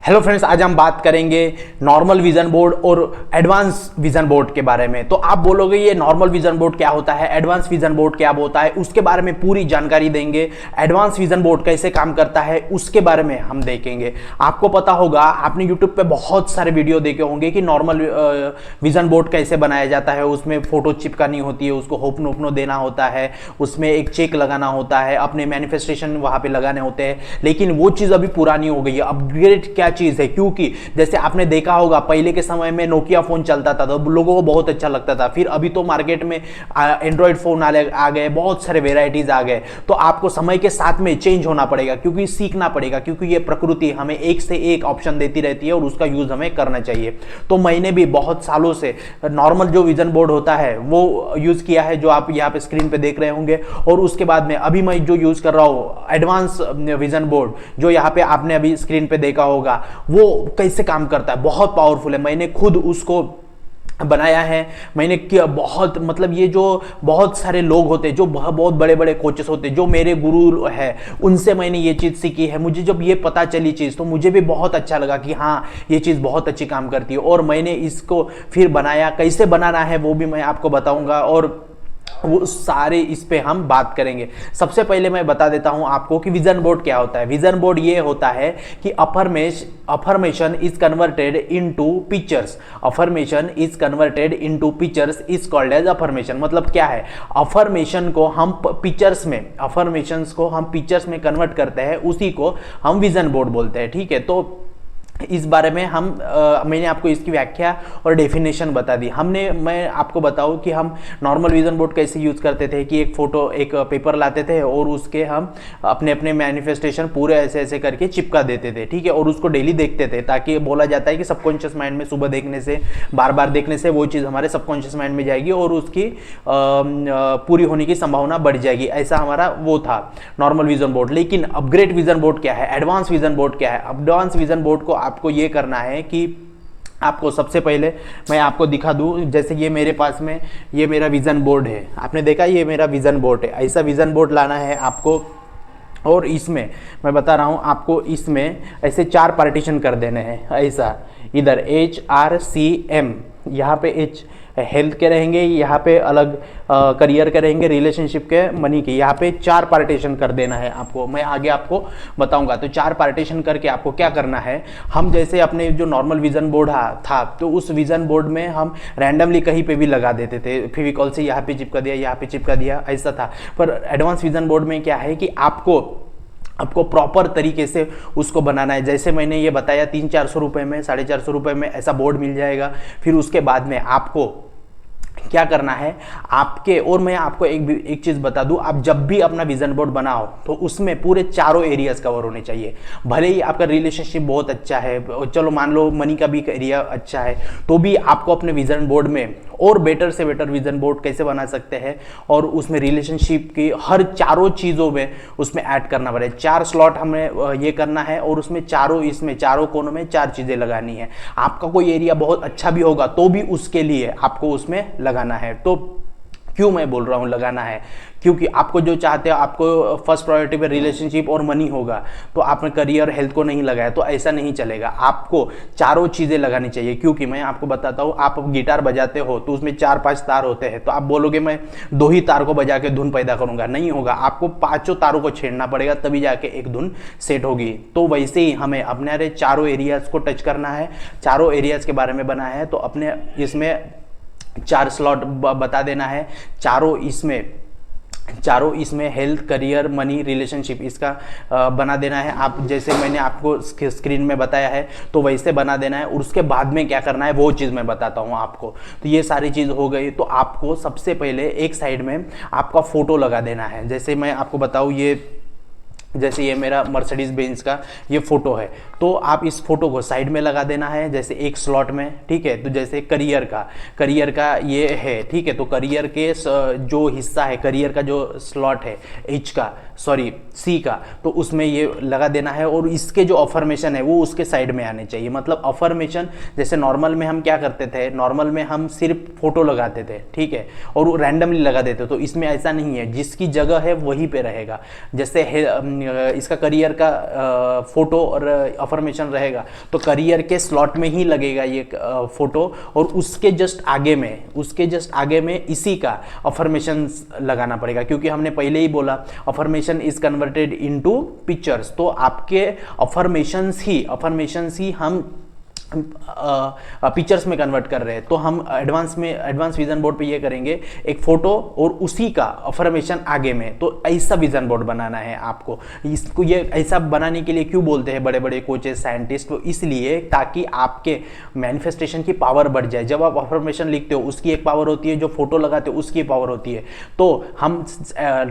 Hello friends, आज हम बात करेंगे नॉर्मल विजन बोर्ड और एडवांस विजन बोर्ड के बारे में। तो आप बोलोगे ये नॉर्मल विजन बोर्ड क्या होता है, एडवांस विजन बोर्ड क्या होता है, उसके बारे में पूरी जानकारी देंगे। एडवांस विजन बोर्ड कैसे काम करता है उसके बारे में हम देखेंगे। आपको पता होगा, आपने यूट्यूब पे बहुत सारे वीडियो देखे होंगे कि नॉर्मल विजन बोर्ड कैसे बनाया जाता है। उसमें फोटो चिपकानी होती है, उसको होपनो ओपनो देना होता है, उसमें एक चेक लगाना होता है, अपने मैनिफेस्टेशन वहां पे लगाने होते हैं। लेकिन वो चीज अभी पुरानी हो गई है। अपग्रेड क्या चीज है, क्योंकि जैसे आपने देखा होगा पहले के समय में नोकिया फोन चलता था तो लोगों को बहुत अच्छा लगता था। फिर अभी तो मार्केट में एंड्रॉइड फोन आ गए, बहुत सारे वेराइटीज आ गए। तो आपको समय के साथ में चेंज होना पड़ेगा, क्योंकि सीखना पड़ेगा, क्योंकि ये प्रकृति हमें एक से एक ऑप्शन देती रहती है और उसका यूज हमें करना चाहिए। तो मैंने भी बहुत सालों से नॉर्मल जो विजन बोर्ड होता है वो यूज किया है, जो आप यहाँ पे स्क्रीन पे देख रहे होंगे। और उसके बाद में अभी मैं जो यूज कर रहा हूँ एडवांस विजन बोर्ड, जो यहाँ पे आपने अभी स्क्रीन पे देखा होगा, वो कैसे काम करता है, बहुत पावरफुल है। मैंने खुद उसको बनाया है। मैंने किया बहुत, मतलब ये जो बहुत सारे लोग होते हैं, जो बहुत बड़े बड़े कोचेस होते हैं, जो मेरे गुरु है, उनसे मैंने ये चीज़ सीखी है। मुझे जब ये पता चली चीज़ तो मुझे भी बहुत अच्छा लगा कि हाँ ये चीज़ बहुत अच्छी काम करती है। और मैंने इसको फिर बनाया, कैसे बनाना है वो भी मैं आपको बताऊंगा और वो सारे इस पे हम बात करेंगे। सबसे पहले मैं बता देता हूं आपको कि विजन बोर्ड क्या होता है। विजन बोर्ड ये होता है कि affirmation is converted into pictures. Affirmation is converted into pictures is called as affirmation. मतलब क्या है, अफर्मेशन को हम अफर्मेशंस को हम पिक्चर्स में कन्वर्ट करते हैं, उसी को हम विजन बोर्ड बोलते हैं। ठीक है, तो इस बारे में मैंने आपको इसकी व्याख्या और डेफिनेशन बता दी। मैं आपको बताऊं कि हम नॉर्मल विजन बोर्ड कैसे यूज करते थे कि एक पेपर लाते थे और उसके हम अपने अपने मैनिफेस्टेशन पूरे ऐसे ऐसे करके चिपका देते थे। ठीक है, और उसको डेली देखते थे, ताकि बोला जाता है कि सबकॉन्शियस माइंड में सुबह देखने से, बार बार देखने से वो चीज़ हमारे सबकॉन्शियस माइंड में जाएगी और उसकी पूरी होने की संभावना बढ़ जाएगी। ऐसा हमारा वो था नॉर्मल विजन बोर्ड। लेकिन अपग्रेड विजन बोर्ड क्या है, एडवांस विजन बोर्ड क्या है? एडवांस विजन बोर्ड को आपको ये करना है कि आपको सबसे पहले मैं आपको दिखा दूं। जैसे ये मेरे पास में ये मेरा विजन बोर्ड है, आपने देखा ये मेरा विजन बोर्ड है। ऐसा विजन बोर्ड लाना है आपको, और इसमें मैं बता रहा हूं आपको, इसमें ऐसे 4 पार्टीशन कर देने हैं। ऐसा इधर HRCM, यहाँ पे H हेल्थ के रहेंगे, यहाँ पे अलग करियर के रहेंगे, रिलेशनशिप के, मनी के, यहाँ पे 4 पार्टीशन कर देना है आपको। मैं आगे आपको बताऊंगा। तो 4 पार्टीशन करके आपको क्या करना है, हम जैसे अपने जो नॉर्मल विजन बोर्ड था तो उस विजन बोर्ड में हम रैंडमली कहीं पे भी लगा देते थे, फेविकॉल से यहाँ पे चिपका दिया, यहाँ पे चिपका दिया, ऐसा था। पर एडवांस विजन बोर्ड में क्या है कि आपको प्रॉपर तरीके से उसको बनाना है। जैसे मैंने ये बताया 300-400 रुपए में, 450 रुपए में ऐसा बोर्ड मिल जाएगा। फिर उसके बाद में आपको क्या करना है और मैं आपको एक चीज बता दूं, आप जब भी अपना विजन बोर्ड बनाओ तो उसमें पूरे चारों एरियाज कवर होने चाहिए। भले ही आपका रिलेशनशिप बहुत अच्छा है, चलो मान लो मनी का भी एरिया अच्छा है, तो भी आपको अपने विजन बोर्ड में और बेटर से बेटर विजन बोर्ड कैसे बना सकते हैं, और उसमें रिलेशनशिप की हर चारों चीजों में उसमें ऐड करना पड़ेगा। 4 स्लॉट हमें ये करना है और उसमें चारों कोनों में 4 चीजें लगानी है। आपका कोई एरिया बहुत अच्छा भी होगा तो भी उसके लिए आपको उसमें लगाना है। तो क्यों मैं बोल रहा हूं लगाना है, क्योंकि आपको जो चाहते हो, आपको फर्स्ट प्रायोरिटी पे रिलेशनशिप और मनी होगा, तो आपने करियर हेल्थ को नहीं लगाया तो ऐसा नहीं चलेगा। आपको चारों चीजें लगानी चाहिए। क्योंकि मैं आपको बताता हूं, आप गिटार बजाते हो तो उसमें 4-5 तार होते हैं, तो आप बोलोगे मैं 2 ही तार को बजा के धुन पैदा करूंगा, नहीं होगा। आपको 5 तारों को छेड़ना पड़ेगा, तभी जाके एक धुन सेट होगी। तो वैसे ही हमें अपने चारों एरियाज को टच करना है, चारों एरियाज के बारे में बनाया है, तो अपने इसमें 4 स्लॉट बता देना है। चारों इसमें हेल्थ, करियर, मनी, रिलेशनशिप इसका बना देना है। आप जैसे मैंने आपको स्क्रीन में बताया है तो वैसे बना देना है, और उसके बाद में क्या करना है वो चीज़ मैं बताता हूँ आपको। तो ये सारी चीज़ हो गई। तो आपको सबसे पहले एक साइड में आपका फोटो लगा देना है। जैसे मैं आपको बताऊँ, जैसे ये मेरा मर्सिडीज बेंज का ये फोटो है, तो आप इस फोटो को साइड में लगा देना है, जैसे एक स्लॉट में। ठीक है, तो जैसे करियर का ये है। ठीक है, तो करियर के जो हिस्सा है, करियर का जो स्लॉट है, एच का सॉरी सी का, तो उसमें ये लगा देना है और इसके जो अफर्मेशन है वो उसके साइड में आने चाहिए। मतलब अफर्मेशन जैसे नॉर्मल में हम क्या करते थे, नॉर्मल में हम सिर्फ फोटो लगाते थे, ठीक है, और वो रैंडमली लगा देते, तो इसमें ऐसा नहीं है, जिसकी जगह है वहीं पे रहेगा। जैसे इसका करियर का फोटो और अफर्मेशन रहेगा तो करियर के स्लॉट में ही लगेगा ये फोटो, और उसके जस्ट आगे में इसी का अफर्मेशन लगाना पड़ेगा, क्योंकि हमने पहले ही बोला affirmation is converted into pictures. तो आपके अफर्मेशंस ही हम पिक्चर्स में कन्वर्ट कर रहे हैं। तो हम एडवांस विजन बोर्ड पे ये करेंगे, एक फोटो और उसी का अफर्मेशन आगे में, तो ऐसा विजन बोर्ड बनाना है आपको। इसको ये ऐसा बनाने के लिए क्यों बोलते हैं बड़े बड़े कोचेस साइंटिस्ट, तो इसलिए ताकि आपके मैनिफेस्टेशन की पावर बढ़ जाए। जब आप अफर्मेशन लिखते हो उसकी एक पावर होती है, जो फोटो लगाते हो उसकी पावर होती है। तो हम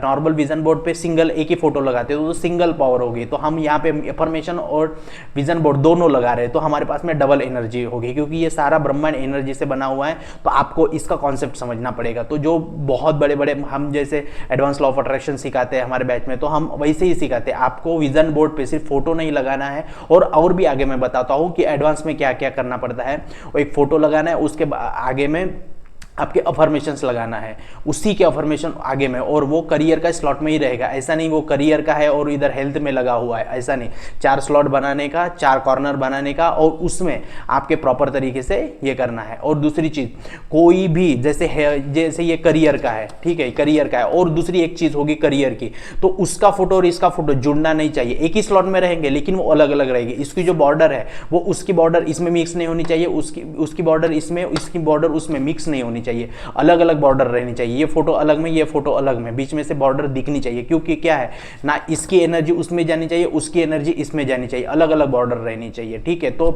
नॉर्मल विजन बोर्ड पे सिंगल एक ही फोटो लगाते हो तो सिंगल पावर होगी, तो हम यहाँ पे अफर्मेशन और विजन बोर्ड दोनों लगा रहे हैं, तो हमारे पास में डबल एनर्जी होगी, क्योंकि ये सारा ब्रह्मांड एनर्जी से बना हुआ है। तो आपको इसका कॉन्सेप्ट समझना पड़ेगा। तो जो बहुत बड़े बड़े हम जैसे एडवांस लॉ ऑफ अट्रैक्शन सिखाते हैं हमारे बैच में, तो हम वैसे ही सिखाते हैं। आपको विजन बोर्ड पे सिर्फ फोटो नहीं लगाना है, और भी आगे मैं बताता हूं कि एडवांस में क्या क्या करना पड़ता है। एक फोटो लगाना है, उसके आगे में आपके अफर्मेशंस लगाना है, उसी के अफर्मेशन आगे में, और वो करियर का स्लॉट में ही रहेगा। ऐसा नहीं वो करियर का है और इधर हेल्थ में लगा हुआ है, ऐसा नहीं। 4 स्लॉट बनाने का, 4 कॉर्नर बनाने का, और उसमें आपके प्रॉपर तरीके से ये करना है। और दूसरी चीज, कोई भी जैसे ये करियर का है, ठीक है, करियर का है, और दूसरी एक चीज होगी करियर की, तो उसका फोटो और इसका फोटो जुड़ना नहीं चाहिए। एक ही स्लॉट में रहेंगे लेकिन वो अलग अलग रहेगी। इसकी जो बॉर्डर है वो उसकी बॉर्डर इसमें मिक्स नहीं होनी चाहिए, उसकी बॉर्डर इसमें, इसकी बॉर्डर उसमें मिक्स नहीं होनी चाहिए, अलग अलग बॉर्डर रहनी चाहिए। ये फोटो अलग में, ये फोटो अलग में, बीच में से बॉर्डर दिखनी चाहिए, क्योंकि क्या है ना, इसकी एनर्जी उसमें जानी चाहिए, उसकी एनर्जी इसमें जानी चाहिए, अलग अलग बॉर्डर रहनी चाहिए, ठीक है। तो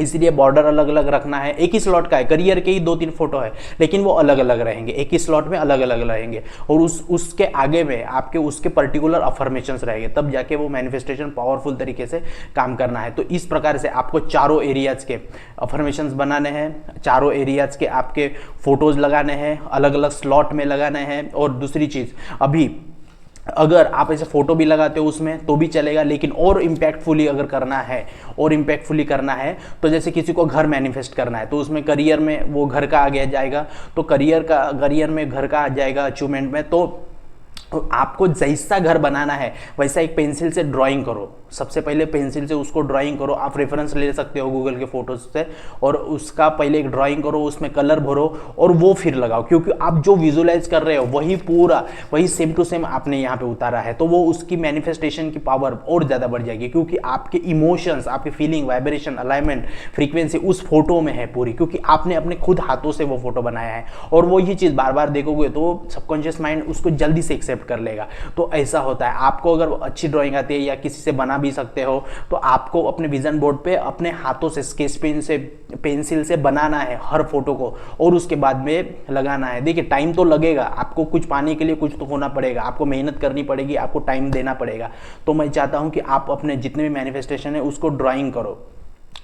इसलिए बॉर्डर अलग अलग रखना है। एक ही स्लॉट का है, करियर के ही 2-3 फोटो है, लेकिन वो अलग अलग रहेंगे, एक ही स्लॉट में अलग अलग रहेंगे, और उसके आगे में आपके उसके पर्टिकुलर अफर्मेशंस रहेंगे, तब जाके वो मैनिफेस्टेशन पावरफुल तरीके से काम करना है। तो इस प्रकार से आपको चारों एरियाज के अफर्मेशंस बनाने हैं, चारों एरियाज के आपके फोटोज लगाने हैं, अलग अलग स्लॉट में लगाने हैं। और दूसरी चीज, अभी अगर आप ऐसे फोटो भी लगाते हो उसमें तो भी चलेगा, लेकिन और इम्पैक्टफुली अगर करना है, तो जैसे किसी को घर मैनिफेस्ट करना है, तो उसमें करियर में वो घर का आ गया जाएगा, तो करियर में घर का आ जाएगा अचीवमेंट में। तो आपको जैसा घर बनाना है वैसा एक पेंसिल से ड्राइंग करो, सबसे पहले पेंसिल से उसको ड्राइंग करो। आप रेफरेंस ले सकते हो गूगल के फोटोज से, और उसका पहले एक ड्राइंग करो, उसमें कलर भरो और वो फिर लगाओ, क्योंकि आप जो विजुअलाइज कर रहे हो वही सेम टू सेम आपने यहाँ पे उतारा है। तो वो उसकी मैनिफेस्टेशन की पावर और ज़्यादा बढ़ जाएगी, क्योंकि आपके इमोशंस, आपकी फीलिंग, वाइब्रेशन, अलाइनमेंट, फ्रीक्वेंसी उस फोटो में है पूरी, क्योंकि आपने अपने खुद हाथों से वो फोटो बनाया है। और वो ही चीज़ बार बार देखोगे तो सबकॉन्शियस माइंड उसको जल्दी से एक्सेप्ट कर लेगा। तो ऐसा होता है। आपको अगर अच्छी ड्राइंग आती है या किसी से बना भी सकते हो, तो आपको अपने विजन बोर्ड पे अपने हाथों से स्केच पेन से, पेंसिल से बनाना है हर फोटो को, और उसके बाद में लगाना है। देखिए टाइम तो लगेगा, आपको कुछ पाने के लिए कुछ तो होना पड़ेगा, आपको मेहनत करनी पड़ेगी, आपको टाइम देना पड़ेगा। तो मैं चाहता हूं कि आप अपने जितने भी मैनिफेस्टेशन है उसको ड्राइंग करो,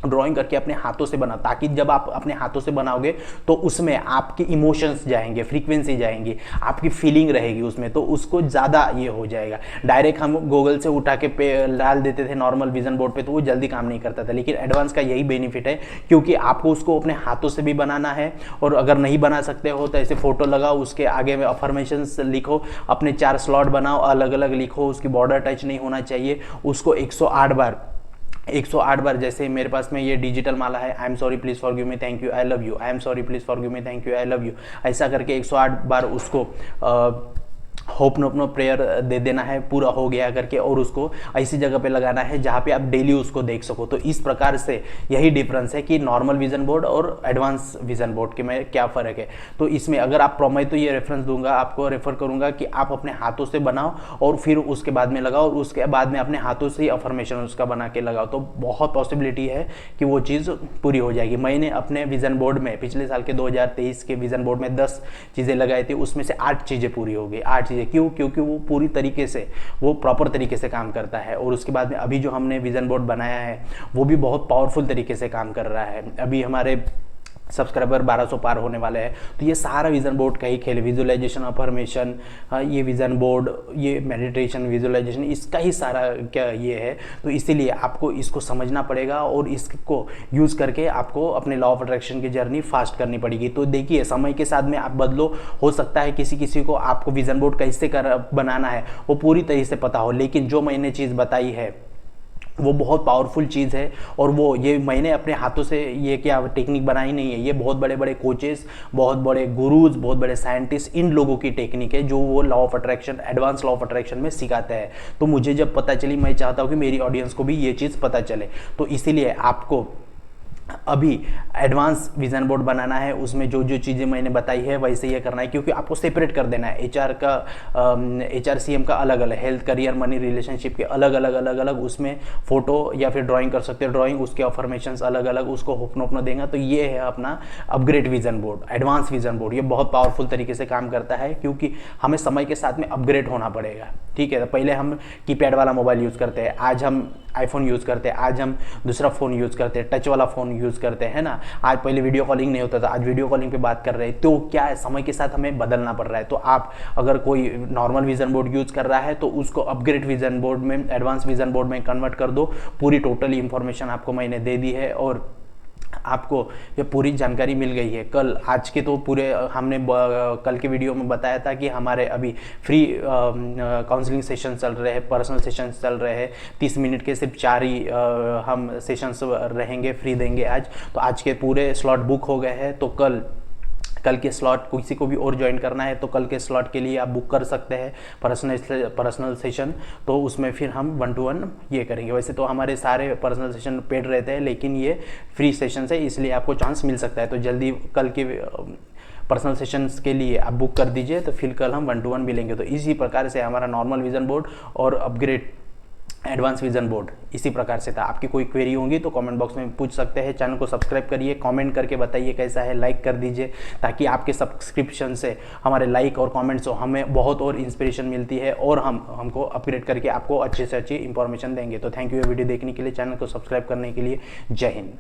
ड्राइंग करके अपने हाथों से बनाओ, ताकि जब आप अपने हाथों से बनाओगे तो उसमें आपकी इमोशंस जाएंगे, फ्रीक्वेंसी जाएंगी, आपकी फीलिंग रहेगी उसमें, तो उसको ज़्यादा ये हो जाएगा। डायरेक्ट हम गूगल से उठा के डाल देते थे नॉर्मल विजन बोर्ड पे, तो वो जल्दी काम नहीं करता था। लेकिन एडवांस का यही बेनिफिट है, क्योंकि आपको उसको अपने हाथों से भी बनाना है, और अगर नहीं बना सकते हो तो ऐसे फोटो लगाओ, उसके आगे में अफर्मेशंस लिखो, अपने 4 स्लॉट बनाओ, अलग अलग लिखो, उसकी बॉर्डर टच नहीं होना चाहिए, उसको 108 बार जैसे मेरे पास में ये डिजिटल माला है, I am sorry please forgive me, thank you, I love you, I am sorry please forgive me, thank you, I love you, ऐसा करके 108 बार उसको होप नो प्रेयर दे देना है, पूरा हो गया करके, और उसको ऐसी जगह पे लगाना है जहाँ पे आप डेली उसको देख सको। तो इस प्रकार से यही डिफरेंस है कि नॉर्मल विजन बोर्ड और एडवांस विजन बोर्ड के में क्या फ़र्क है। तो इसमें अगर आप मैं तो ये रेफरेंस दूंगा, आपको रेफर करूंगा कि आप अपने हाथों से बनाओ और फिर उसके बाद में लगाओ, और उसके बाद में अपने हाथों से ही अफर्मेशन उसका बना के लगाओ, तो बहुत पॉसिबिलिटी है कि वो चीज़ पूरी हो जाएगी। मैंने अपने विजन बोर्ड में पिछले साल के 2023 के विजन बोर्ड में 10 चीज़ें लगाई थी, उसमें से 8 चीज़ें पूरी हो गई। 8 चीज़ें क्यों? क्योंकि वो पूरी तरीके से, वो प्रॉपर तरीके से काम करता है। और उसके बाद में अभी जो हमने विजन बोर्ड बनाया है वो भी बहुत पावरफुल तरीके से काम कर रहा है। अभी हमारे सब्सक्राइबर 1200 पार होने वाले हैं। तो ये सारा विजन बोर्ड का ही खेल है, विजुअलाइजेशन, अफर्मेशन, ये विजन बोर्ड, ये मेडिटेशन, विजुअलाइजेशन, इसका ही सारा क्या ये है। तो इसीलिए आपको इसको समझना पड़ेगा और इसको यूज़ करके आपको अपने लॉ ऑफ अट्रैक्शन की जर्नी फास्ट करनी पड़ेगी। तो देखिए समय के साथ में आप बदलो, हो सकता है किसी किसी को आपको विजन बोर्ड कैसे बनाना है वो पूरी तरीके से पता हो, लेकिन जो मैंने चीज़ बताई है वो बहुत पावरफुल चीज़ है। और वो ये मैंने अपने हाथों से ये क्या टेक्निक बनाई नहीं है, ये बहुत बड़े बड़े कोचेस, बहुत बड़े गुरुज, बहुत बड़े साइंटिस्ट, इन लोगों की टेक्निक है जो वो law of attraction, advance law of attraction में सिखाते हैं। तो मुझे जब पता चली, मैं चाहता हूँ कि मेरी ऑडियंस को भी ये चीज़ पता चले। तो इसीलिए आपको अभी एडवांस विजन बोर्ड बनाना है, उसमें जो जो चीज़ें मैंने बताई है वैसे ये करना है, क्योंकि आपको सेपरेट कर देना है। HRCM का अलग अलग, हेल्थ, करियर, मनी, रिलेशनशिप के अलग अलग उसमें फोटो या फिर ड्राइंग कर सकते हो, ड्राइंग, उसके अफर्मेशंस अलग अलग, उसको अपना देगा। तो ये है अपना upgrade vision board, advance vision board. ये बहुत पावरफुल तरीके से काम करता है, क्योंकि हमें समय के साथ में अपग्रेड होना पड़ेगा। ठीक है, तो पहले हम कीपैड वाला मोबाइल यूज़ करते हैं, आज हम आईफोन यूज़ करते हैं, आज हम दूसरा फ़ोन यूज़ करते हैं, टच वाला फ़ोन यूज़ करते हैं ना। आज पहले वीडियो कॉलिंग नहीं होता था, आज वीडियो कॉलिंग पे बात कर रहे हैं। तो क्या है, समय के साथ हमें बदलना पड़ रहा है। तो आप अगर कोई नॉर्मल विजन बोर्ड यूज़ कर रहा है तो उसको अपग्रेड विजन बोर्ड में, एडवांस विजन बोर्ड में कन्वर्ट कर दो। पूरी टोटली इंफॉर्मेशन आपको मैंने दे दी है और आपको ये पूरी जानकारी मिल गई है। कल, आज के तो पूरे हमने कल के वीडियो में बताया था कि हमारे अभी फ्री काउंसलिंग सेशन चल रहे हैं, पर्सनल सेशंस चल रहे हैं। 30 मिनट के सिर्फ 4 ही हम सेशंस रहेंगे, फ्री देंगे आज। तो आज के पूरे स्लॉट बुक हो गए हैं। तो कल के स्लॉट किसी को भी और ज्वाइन करना है तो कल के स्लॉट के लिए आप बुक कर सकते हैं पर्सनल सेशन। तो उसमें फिर हम 1-to-1 ये करेंगे। वैसे तो हमारे सारे पर्सनल सेशन पेड रहते हैं, लेकिन ये फ्री सेशन है, इसलिए आपको चांस मिल सकता है। तो जल्दी कल के पर्सनल सेशंस के लिए आप बुक कर दीजिए, तो फिर कल हम 1-to-1 मिलेंगे। तो इसी प्रकार से हमारा नॉर्मल विजन बोर्ड और अपग्रेड एडवांस विजन बोर्ड इसी प्रकार से था। आपकी कोई क्वेरी होंगी तो कमेंट बॉक्स में पूछ सकते हैं। चैनल को सब्सक्राइब करिए, कमेंट करके बताइए कैसा है, लाइक कर दीजिए, ताकि आपके सब्सक्रिप्शन से, हमारे लाइक और कमेंट्स से हमें बहुत और इंस्पिरेशन मिलती है और हमको अपग्रेड करके आपको अच्छे से अच्छी इंफॉर्मेशन देंगे। तो थैंक यू ये वीडियो देखने के लिए, चैनल को सब्सक्राइब करने के लिए। जय हिंद।